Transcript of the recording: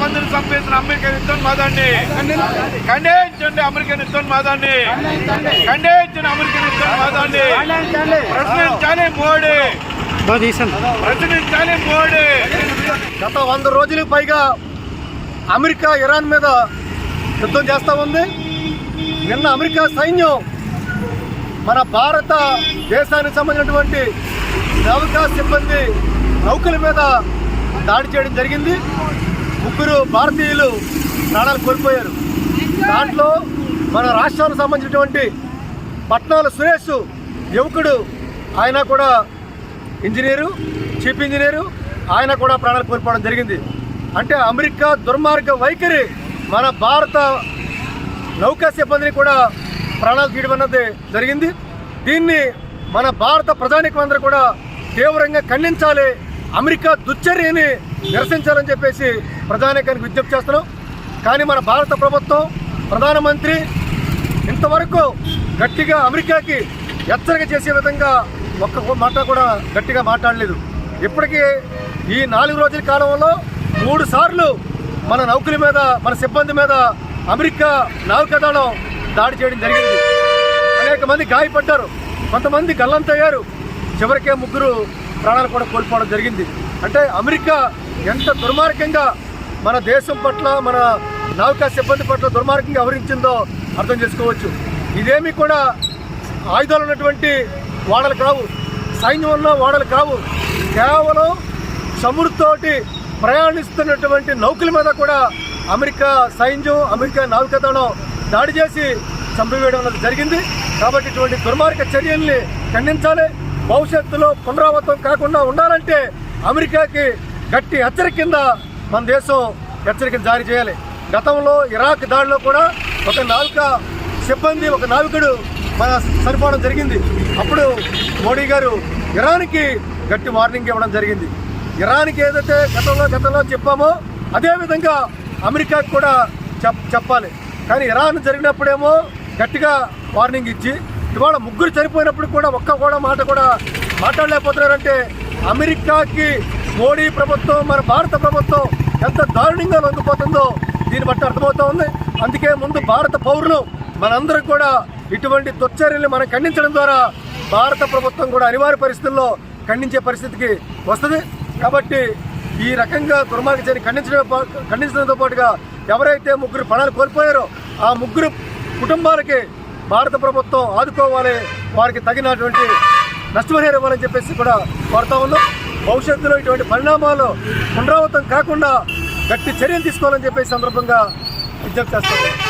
మందిని చంపేసిన అమెరికన్ యుద్ధోన్మాదాన్ని ఖండించండి. అమెరికన్ యుద్ధోన్మాదాన్ని ఖండించండి. అమెరికన్ యుద్ధోన్మాదాన్ని ప్రశ్నించాలి మోడీ, ప్రశ్నించాలి మోడీ. గత 100 రోజులకు పైగా అమెరికా ఇరాన్ మీద యుద్ధం చేస్తూ ఉంది. నిన్న అమెరికా సైన్యం మన భారత దేశానికి సంబంధించినటువంటి నౌకా సిబ్బంది నౌకల మీద దాడి చేయడం జరిగింది. 3 భారతీయులు ప్రాణాలు కోల్పోయారు. దాంట్లో మన రాష్ట్రానికి సంబంధించినటువంటి పట్నాల సురేష్ యువకుడు, ఆయన కూడా ఇంజనీరు, చీఫ్ ఇంజనీరు, ఆయన కూడా ప్రాణాలు కోల్పోవడం జరిగింది. అంటే అమెరికా దుర్మార్గ వైఖరి మన భారత నౌకా సిబ్బందిని కూడా ప్రాణాలు తీయడం అన్నది జరిగింది. దీన్ని మన భారత ప్రజానీకం అందరూ కూడా తీవ్రంగా ఖండించాలి, అమెరికా దుశ్చర్యని నిరసించాలని చెప్పేసి ప్రజానీకానికి విజ్ఞప్తి చేస్తున్నాం. కానీ మన భారత ప్రభుత్వం, ప్రధానమంత్రి ఇంతవరకు గట్టిగా అమెరికాకి హెచ్చరిక చేసే విధంగా ఒక్క మాట కూడా గట్టిగా మాట్లాడలేదు. ఇప్పటికీ ఈ 4 రోజుల కాలంలో 3 సార్లు మన నౌకల మీద, మన సిబ్బంది మీద అమెరికా నౌకాదళం దాడి చేయడం జరిగింది. అనేక మంది గాయపడ్డారు, కొంతమంది గల్లంతయ్యారు, చివరికే 3 ప్రాణాలు కూడా కోల్పోవడం జరిగింది. అంటే అమెరికా ఎంత దుర్మార్గంగా మన దేశం పట్ల, మన నౌకా సిబ్బంది పట్ల దుర్మార్గంగా వ్యవహరించిందో అర్థం చేసుకోవచ్చు. ఇదేమీ కూడా ఆయుధాలు ఉన్నటువంటి ఓడలు కావు, సైన్యం ఉన్న ఓడలు కావు, కేవలం చమురుతోటి ప్రయాణిస్తున్నటువంటి నౌకల మీద కూడా అమెరికా సైన్యం, అమెరికా నౌకాదళం దాడి చేసి చంపివేయడం అనేది జరిగింది. కాబట్టి ఇటువంటి దుర్మార్గ చర్యల్ని ఖండించాలి. భవిష్యత్తులో పునరావృతం కాకుండా ఉండాలంటే అమెరికాకి గట్టి హెచ్చరిక కింద మన దేశం హెచ్చరికను జారీ చేయాలి. గతంలో ఇరాక్ దాడిలో కూడా ఒక నౌకా సిబ్బంది, ఒక నావికుడు మన చనిపోవడం జరిగింది. అప్పుడు మోడీ గారు ఇరాన్కి గట్టి వార్నింగ్ ఇవ్వడం జరిగింది. ఇరాన్కి ఏదైతే గతంలో చెప్పామో అదేవిధంగా అమెరికాకి కూడా చెప్పాలి. కానీ ఇరాన్ జరిగినప్పుడేమో గట్టిగా వార్నింగ్ ఇచ్చి, ఇవాళ 3 చనిపోయినప్పుడు కూడా ఒక్క మాట కూడా మాట్లాడలేకపోతున్నారంటే అమెరికాకి మోడీ ప్రభుత్వం, మన భారత ప్రభుత్వం ఎంత దారుణంగా లొంగిపోతుందో దీన్ని బట్టి అర్థమవుతా ఉంది. అందుకే ముందు భారత పౌరులు మనందరం కూడా ఇటువంటి దుశ్చర్యల్ని మనం ఖండించడం ద్వారా భారత ప్రభుత్వం కూడా అనివార్య పరిస్థితుల్లో ఖండించే పరిస్థితికి వస్తుంది. కాబట్టి ఈ రకంగా దుర్మార్గ చర్య ఖండించడంతో పాటుగా ఎవరైతే 3 ప్రాణాలు కోల్పోయారో ఆ 3 కుటుంబాలకి భారత ప్రభుత్వం ఆదుకోవాలి, వారికి తగినటువంటి నష్టపరిహారం ఇవ్వాలని చెప్పేసి కూడా కోరుతా ఉన్నాం. భవిష్యత్తులో ఇటువంటి పరిణామాలు పునరావృతం కాకుండా గట్టి చర్యలు తీసుకోవాలని చెప్పేసి సందర్భంగా విజ్ఞప్తి చేస్తాం.